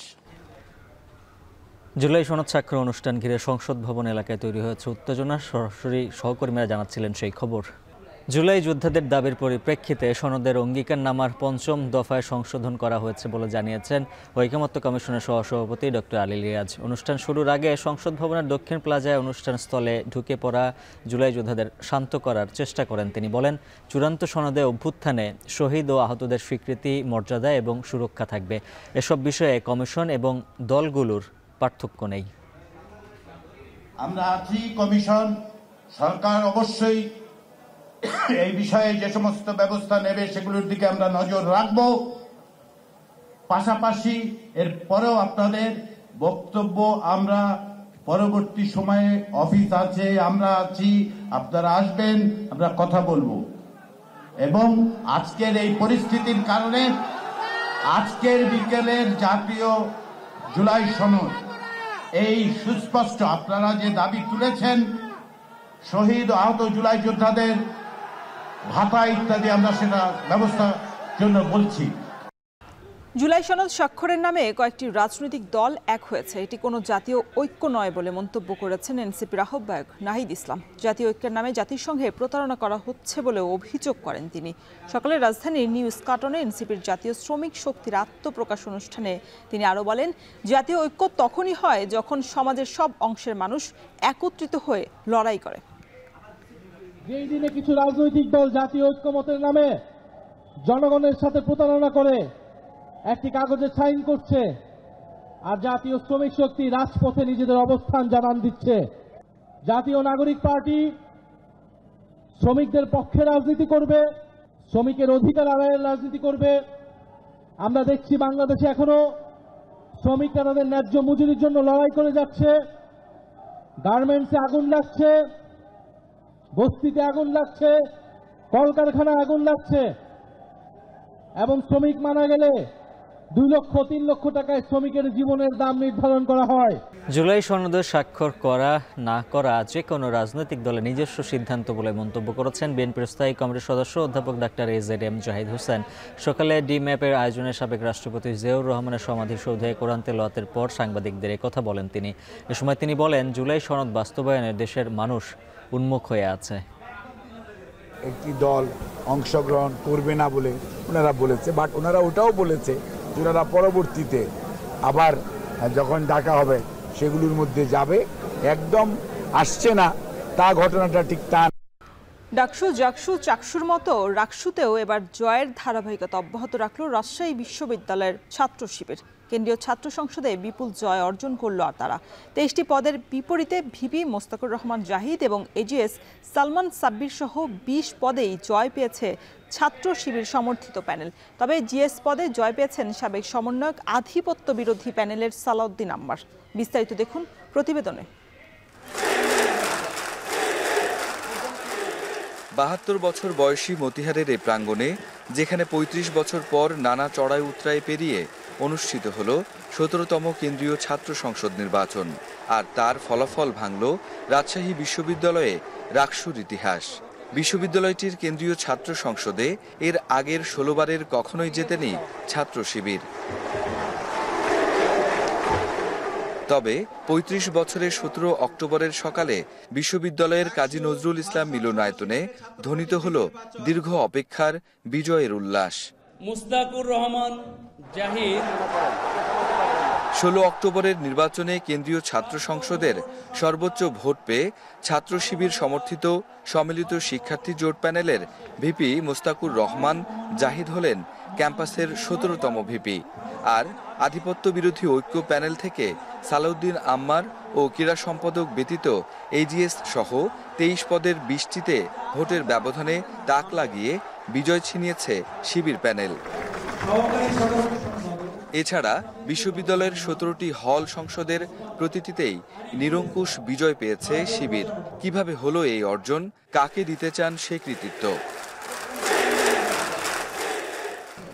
জুলাই সনদ স্বাক্ষর অনুষ্ঠান ঘিরে সংসদ ভবন এলাকায় তৈরি হয়েছে উত্তেজনা, সরাসরি সহকর্মীরা জানাচ্ছিলেন সেই খবর। জুলাই যোদ্ধাদের দাবির পরিপ্রেক্ষিতে সনদের অঙ্গীকারনামার ৫ম দফায় সংশোধন করা হয়েছে বলে জানিয়েছেন ঐকমত্য কমিশনের সহসভাপতি ডক্টর আলী রিয়াজ। অনুষ্ঠান শুরুর আগে সংসদ ভবনের দক্ষিণ প্লাজায় অনুষ্ঠান স্থলে ঢুকে পড়া জুলাই যোদ্ধাদের শান্ত করার চেষ্টা করেন তিনি। বলেন, চূড়ান্ত সনদে অভ্যুত্থানে শহীদ ও আহতদের স্বীকৃতি, মর্যাদা এবং সুরক্ষা থাকবে। এসব বিষয়ে কমিশন এবং দলগুলোর পার্থক্য নেই। আমরা আছি, কমিশন, সরকার অবশ্যই এই বিষয়ে যে সমস্ত ব্যবস্থা নেবে সেগুলোর দিকে আমরা নজর রাখব। পাশাপাশি এর পরেও আপনাদের বক্তব্য আমরা পরবর্তী সময়ে অফিস আছে, আমরা আছি, আপনারা আসবেন, আমরা কথা বলবো। এবং আজকের এই পরিস্থিতির কারণে আজকের বিকেলের জাতীয় জুলাই সনদ এই সুস্পষ্ট আপনারা যে দাবি তুলেছেন, শহীদ ও আহত জুলাই যোদ্ধাদের ভাতা ইত্যাদি, আমরা সেটা ব্যবস্থার জন্য বলছি। জুলাই সনদ স্বাক্ষরের নামে কয়েকটি রাজনৈতিক দল এক হয়েছে, এটি কোনো জাতীয় ঐক্য নয় বলে মন্তব্য করেছেন এনসিপির আহ্বায়ক নাহিদ ইসলাম। জাতীয় ঐক্যের নামে জাতিসংঘে প্রতারণা করা হচ্ছে বলে অভিযোগ করেন তিনি। সকালে রাজধানীর নিউ স্কাটনে এনসিপির জাতীয় শ্রমিক শক্তির আত্মপ্রকাশ অনুষ্ঠানে তিনি আরও বলেন, জাতীয় ঐক্য তখনই হয় যখন সমাজের সব অংশের মানুষ একত্রিত হয়ে লড়াই করে। যেই দিনে কিছু রাজনৈতিক দল জাতীয় ঐক্যমতের নামে জনগণের সাথে প্রতারণা করে একটি কাগজে সাইন করছে, আর জাতীয় শ্রমিক শক্তি রাজপথে নিজেদের অবস্থান জানান দিচ্ছে। জাতীয় নাগরিক পার্টি শ্রমিকদের পক্ষে রাজনীতি করবে, শ্রমিকের অধিকার আদায়ের রাজনীতি করবে। আমরা দেখছি বাংলাদেশে এখনো শ্রমিকরা তাদের ন্যায্য মজুরির জন্য লড়াই করে যাচ্ছে। গার্মেন্টসে আগুন লাগছে, বস্তিতে আগুন লাগছে, কলকারখানায় আগুন লাগছে, এবং শ্রমিক মারা গেলে 2 লক্ষ 3 লক্ষ টাকায় শ্রমিকের জীবনের দাম নির্ধারণ করা হয়। জুলাই সনদে স্বাক্ষর করা না করা যে কোনো রাজনৈতিক দলের নিজস্ব সিদ্ধান্ত বলে মন্তব্য করেছেন বিএনপির স্থায়ী কমিটির সদস্য অধ্যাপক ডাক্তার AZM জাহিদ হোসেন। সকালে ডিম্যাপের আয়োজনে সাবেক রাষ্ট্রপতি জিয়াউর রহমানের সমাধিসৌধে কোরআন তেলাওয়াতের পর সাংবাদিকদের কথা বলেন তিনি। এ সময় তিনি বলেন, জুলাই সনদ বাস্তবায়নে দেশের মানুষ উন্মুখ হয়ে আছে। একটি দল অংশগ্রহণ করবে না বলে ওনারা বলেছে, বাট ওনারা ওটাও বলেছে যে ওনারা পরবর্তীতে আবার যখন ডাকা হবে সেগুলোর মধ্যে যাবে। একদম আসছে না তা ঘটনাটা ঠিক তা। ডাকসু, জাকসু, চাকসুর মতো রাকসুতেও এবার জয়ের ধারাবাহিকতা অব্যাহত রাখল রাজশাহী বিশ্ববিদ্যালয়ের ছাত্র শিবির। কেন্দ্রীয় ছাত্র সংসদে বিপুল জয় অর্জন করল আর তারা। 23টি পদের বিপরীতে ভিপি মোস্তাকুর রহমান জাহিদ এবং এজিএস সালমান সাব্বির সহ 20 পদেই জয় পেয়েছে ছাত্র শিবির সমর্থিত প্যানেল। তবে জিএস পদে জয় পেয়েছেন সাবেক সমন্বয়ক আধিপত্য বিরোধী প্যানেলের সালাউদ্দিন আম্মার। বিস্তারিত দেখুন প্রতিবেদনে। 72 বছর বয়সী মতিহারের এই প্রাঙ্গণে, যেখানে 35 বছর পর নানা চড়াই উতরাই পেরিয়ে অনুষ্ঠিত হল 17তম কেন্দ্রীয় ছাত্র সংসদ নির্বাচন, আর তার ফলাফল ভাঙল রাজশাহী বিশ্ববিদ্যালয়ে রাকসুর ইতিহাস। বিশ্ববিদ্যালয়টির কেন্দ্রীয় ছাত্র সংসদে এর আগের 16 বারের কখনোই জেতেনি ছাত্র শিবির। তবে 35 বছরের 17 অক্টোবরের সকালে বিশ্ববিদ্যালয়ের কাজী নজরুল ইসলাম মিলনায়তনে ধ্বনিত হল দীর্ঘ অপেক্ষার বিজয়ের উল্লাস। মুস্তাকুর রহমান জাহিদ 16 অক্টোবরের নির্বাচনে কেন্দ্রীয় ছাত্র সংসদের সর্বোচ্চ ভোট পেয়ে ছাত্র শিবির সমর্থিত সম্মিলিত শিক্ষার্থী জোট প্যানেলের ভিপি মোস্তাকুর রহমান জাহিদ হলেন ক্যাম্পাসের 17তম ভিপি। আর আধিপত্য বিরোধী ঐক্য প্যানেল থেকে সালাউদ্দিন আম্মার ও ক্রীড়া সম্পাদক ব্যতীত এজিএস সহ 23 পদের 20টিতে ভোটের ব্যবধানে তাক লাগিয়ে বিজয় ছিনিয়েছে শিবির প্যানেল। এছাড়া বিশ্ববিদ্যালয়ের 17টি হল সংসদের প্রতিটিতেই নিরঙ্কুশ বিজয় পেয়েছে শিবির। কিভাবে হলো এই অর্জন, কাকে দিতে চান সে কৃতিত্ব?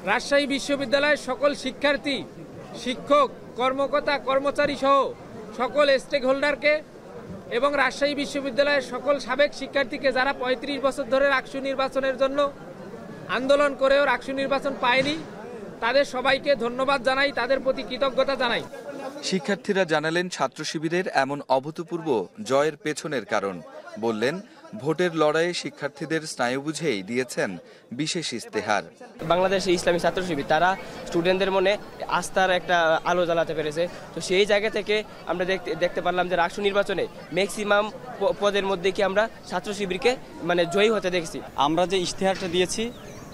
রাজশাহী বিশ্ববিদ্যালয়ের সকল শিক্ষার্থী, শিক্ষক, কর্মকর্তা, কর্মচারী সহ সকল স্টেক হোল্ডারকে এবং রাজশাহী বিশ্ববিদ্যালয়ের সকল সাবেক শিক্ষার্থীকে যারা 35 বছর ধরে রাকসু নির্বাচনের জন্য আন্দোলন করেও রাকসু নির্বাচন পায়নি, তাদের সবাইকে ধন্যবাদ জানাই, তাদের প্রতি কৃতজ্ঞতা জানাই। শিক্ষার্থীরা জানালেন ছাত্র শিবিরের এমন অভূতপূর্ব জয়ের পেছনের কারণ। বললেন, ভোটের লড়াইয়ে শিক্ষার্থীদের স্নায়ু বুঝেই দিয়েছেন বিশেষ ইস্তেহার। বাংলাদেশের ইসলামী ছাত্র শিবির তারা স্টুডেন্টদের মনে আস্থার একটা আলো জ্বালাতে পেরেছে। তো সেই জায়গা থেকে আমরা দেখতে পারলাম যে রাষ্ট্র নির্বাচনে ম্যাক্সিমাম পদের মধ্যে কি আমরা ছাত্র শিবিরকে মানে জয়ী হতে দেখছি। আমরা যে ইশতেহারটা দিয়েছি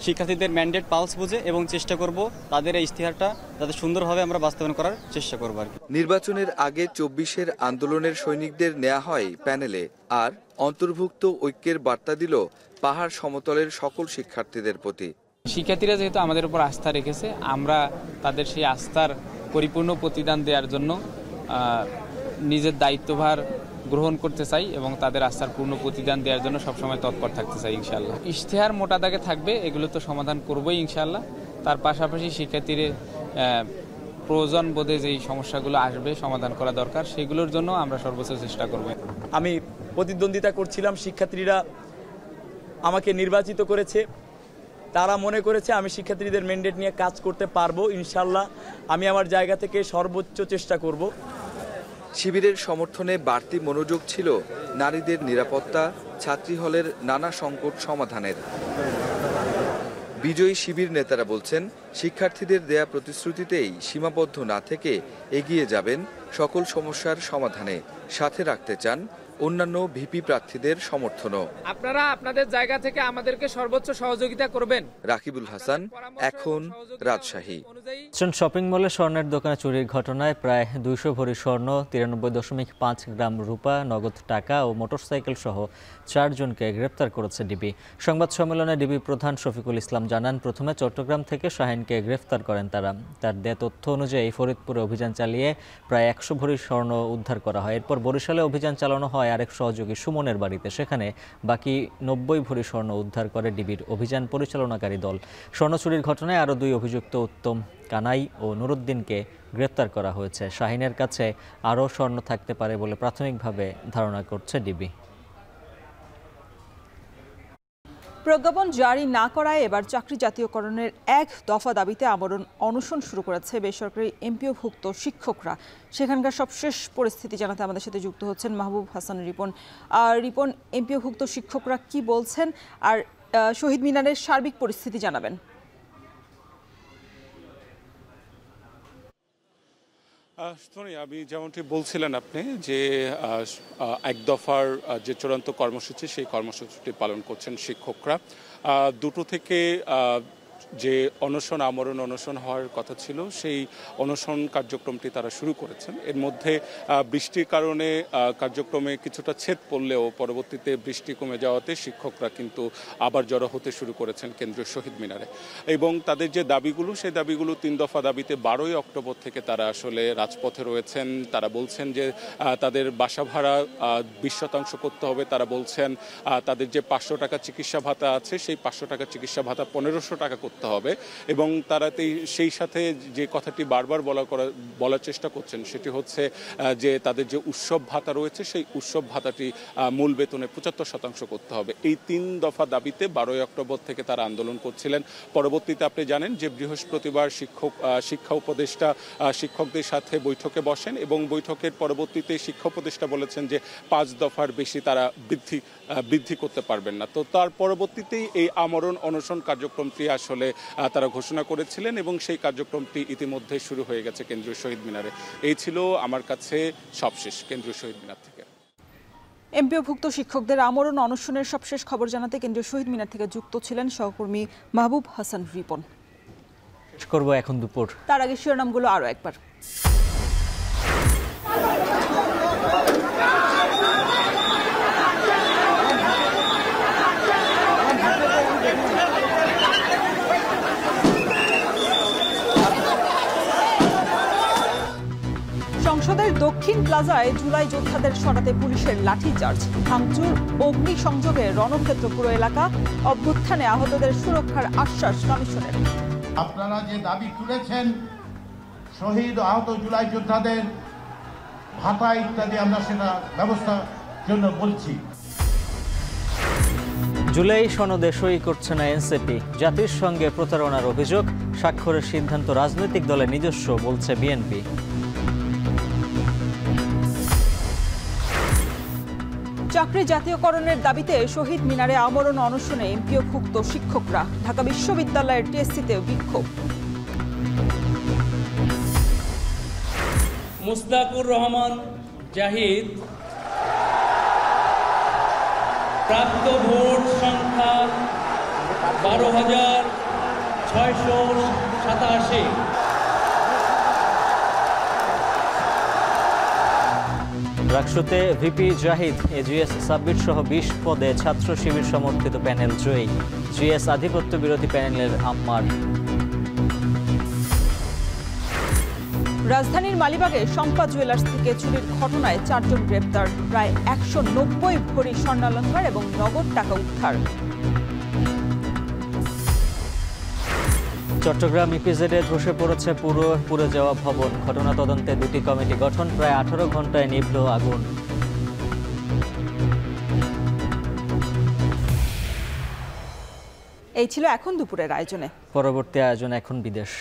শিক্ষার্থীদের ম্যান্ডেট পালস বুঝে এবং চেষ্টা করব তাদের এই ইশতেহারটা যাতে সুন্দরভাবে আমরা বাস্তবায়ন করার চেষ্টা করব। নির্বাচনের আগে 24-এর আন্দোলনের সৈনিকদের নেওয়া হয় প্যানেলে, আর অন্তর্ভুক্ত ঐক্যের বার্তা দিল পাহাড় সমতলের সকল শিক্ষার্থীদের প্রতি। শিক্ষার্থীরা যেহেতু আমাদের উপর আস্থা রেখেছে, আমরা তাদের সেই আস্থার পরিপূর্ণ প্রতিদান দেওয়ার জন্য নিজের দায়িত্বভার গ্রহণ করতে চাই এবং তাদের আস্থার পূর্ণ প্রতিদান দেওয়ার জন্য সবসময় তৎপর থাকতে চাই ইনশাআল্লাহ। ইশতেহার মোটা দাগে থাকবে, এগুলো তো সমাধান করবোই ইনশাআল্লাহ। তার পাশাপাশি শিক্ষার্থীদের প্রয়োজন বোধে যেই সমস্যাগুলো আসবে সমাধান করা দরকার, সেগুলোর জন্য আমরা সর্বোচ্চ চেষ্টা করব। আমি প্রতিদ্বন্দ্বিতা করছিলাম, শিক্ষার্থীরা আমাকে নির্বাচিত করেছে, তারা মনে করেছে আমি শিক্ষার্থীদের ম্যান্ডেট নিয়ে কাজ করতে পারবো ইনশাআল্লাহ। আমি আমার জায়গা থেকে সর্বোচ্চ চেষ্টা করব। শিবিরের সমর্থনে বাড়তি মনোযোগ ছিল নারীদের নিরাপত্তা, ছাত্রী হলের নানা সংকট সমাধানের। বিজয়ী শিবির নেতারা বলছেন, শিক্ষার্থীদের দেয়া প্রতিশ্রুতিতেই সীমাবদ্ধ না থেকে এগিয়ে যাবেন সকল সমস্যার সমাধানে। সাথে রাখতে চান অন্যান্য ভিপি প্রার্থীদের সমর্থনও। আপনারা আপনাদের জায়গা থেকে আমাদেরকে সর্বোচ্চ সহযোগিতা করবেন। রাকিবুল হাসান, এখন রাজশাহী। শপিং মলে স্বর্ণের দোকানে চুরির ঘটনায় প্রায় 200 ভরি স্বর্ণ, 93.5 গ্রাম রূপা, নগদ টাকা ও মোটরসাইকেল সহ 4 জনকে গ্রেপ্তার করেছে ডিবি। সংবাদ সম্মেলনে ডিবি প্রধান শফিকুল ইসলাম জানান, প্রথমে চট্টগ্রাম থেকে শাহিনকে গ্রেফতার করেন তারা। তার দেয়া তথ্য অনুযায়ী ফরিদপুরে অভিযান চালিয়ে প্রায় 100 ভরি স্বর্ণ উদ্ধার করা হয়। এরপর বরিশালে অভিযান চালানো হয় আরেক সহযোগী সুমনের বাড়িতে, সেখানে বাকি 90 ভরি স্বর্ণ উদ্ধার করে ডিবির অভিযান পরিচালনাকারী দল। স্বর্ণ চুরির ঘটনায় আরও 2 অভিযুক্ত উত্তম কানাই ও নুরুদ্দিনকে গ্রেপ্তার করা হয়েছে। শাহিনের কাছে আরও স্বর্ণ থাকতে পারে বলে প্রাথমিকভাবে ধারণা করছে ডিবি। প্রজ্ঞাপন জারি না করায় এবার চাকরি জাতীয়করণের 1 দফা দাবিতে আমরণ অনশন শুরু করেছে বেসরকারি এমপিওভুক্ত শিক্ষকরা। সেখানকার সবশেষ পরিস্থিতি জানাতে আমাদের সাথে যুক্ত হচ্ছেন মাহবুব হাসান রিপন। রিপন, এমপিওভুক্ত শিক্ষকরা কি বলছেন আর শহীদ মিনারের সার্বিক পরিস্থিতি জানাবেন। আমি যেমনটি বলছিলেন আপনি যে 1 দফার যে চূড়ান্ত কর্মসূচি, সেই কর্মসূচিটি পালন করছেন শিক্ষকরা। 2টো থেকে যে আমরণ অনশন হওয়ার কথা ছিল, সেই অনশন কার্যক্রমটি তারা শুরু করেছেন। এর মধ্যে বৃষ্টির কারণে কার্যক্রমে কিছুটা ছেদ পড়লেও পরবর্তীতে বৃষ্টি কমে যাওয়াতে শিক্ষকরা কিন্তু আবার জড়ো হতে শুরু করেছেন কেন্দ্রীয় শহীদ মিনারে। এবং তাদের যে দাবিগুলো, সেই দাবিগুলো 3 দফা দাবিতে 12ই অক্টোবর থেকে তারা আসলে রাজপথে রয়েছেন। তারা বলছেন যে তাদের বাসা ভাড়া 20% করতে হবে। তারা বলছেন তাদের যে 500 টাকা চিকিৎসা ভাতা আছে, সেই 500 টাকা চিকিৎসা ভাতা 1500 টাকা করতে হবে। এবং তারা সেই সাথে যে কথাটি বারবার বলার চেষ্টা করছেন, সেটি হচ্ছে যে তাদের যে উৎসব ভাতা রয়েছে, সেই উৎসব ভাতাটি মূল বেতনে 75% করতে হবে। এই 3 দফা দাবিতে 12ই অক্টোবর থেকে তারা আন্দোলন করছিলেন। পরবর্তীতে আপনি জানেন যে বৃহস্পতিবার শিক্ষা উপদেষ্টা শিক্ষকদের সাথে বৈঠকে বসেন এবং বৈঠকের পরবর্তীতে শিক্ষা উপদেষ্টা বলেছেন যে 5 দফার বেশি তারা বৃদ্ধি করতে পারবেন না। তো তার পরবর্তীতেই এই আমরণ অনশন কার্যক্রমটি আসলে তারা ঘোষণা করেছিলেন এবং সেই কার্যক্রমটি ইতিমধ্যে শুরু হয়ে গেছে কেন্দ্রীয় শহীদ মিনারে। এই ছিল আমার কাছে সবশেষ কেন্দ্রীয় শহীদ মিনার থেকে। এমপিওভুক্ত শিক্ষকদের আমরণ অনশনের সবশেষ খবর জানাতে কেন্দ্রীয় শহীদ মিনার থেকে যুক্ত ছিলেন সহকর্মী মাহবুব হাসান রিপন। করব এখন দুপুর, তার আগে শিরোনামগুলো আরও একবার। সংসদের দক্ষিণ প্লাজায় জুলাই যোদ্ধাদের সরাতে পুলিশের লাঠিচার্জ, ভাঙচুর, অগ্নিসংযোগে রণক্ষেত্র পুরো এলাকা, অভ্যুত্থানে আহতদের সুরক্ষার আশ্বাস কমিশনের। আপনারা যে দাবি তুলেছেন শহীদ আহত জুলাই যোদ্ধাদের ভাতা ইত্যাদি, আমরা সেটা ব্যবস্থার জন্য বলছি। জুলাই সনদে সই করছে না এনসিপি, জাতির সঙ্গে প্রতারণার অভিযোগ, স্বাক্ষরের সিদ্ধান্ত রাজনৈতিক দলের নিজস্ব বলছে বিএনপি। চাকরি জাতীয়করণের দাবিতে শহীদ মিনারে আমরণ অনশনে এমপিওভুক্ত শিক্ষকরা। ঢাকা বিশ্ববিদ্যালয়ের টিএসসিতে বিক্ষোভ। মুস্তাকুর রহমান জাহিদ প্রাপ্ত ভোট সংখ্যা 12,687। রাকসুতে ভিপি জাহিদ, এজিএস সাব্বির সহ 20 পদে ছাত্র শিবির সমর্থিত প্যানেল জয়ী। জিএস আধিপত্য বিরোধী প্যানেলের আম্মার। রাজধানীর মালিবাগে শম্পা জুয়েলার্স থেকে চুরির ঘটনায় 4 জন গ্রেপ্তার। প্রায় 190 ভরি স্বর্ণালংকার এবং নগদ টাকা উদ্ধার। চট্টগ্রাম ইপিজেডে ধসে পড়েছে পুড়ে যাওয়া ভবন। ঘটনা তদন্তে 2টি কমিটি গঠন। প্রায় 18 ঘন্টায় নিভল আগুন। এই ছিল এখন দুপুরের আয়োজনে। পরবর্তী আয়োজন এখন বিদেশ।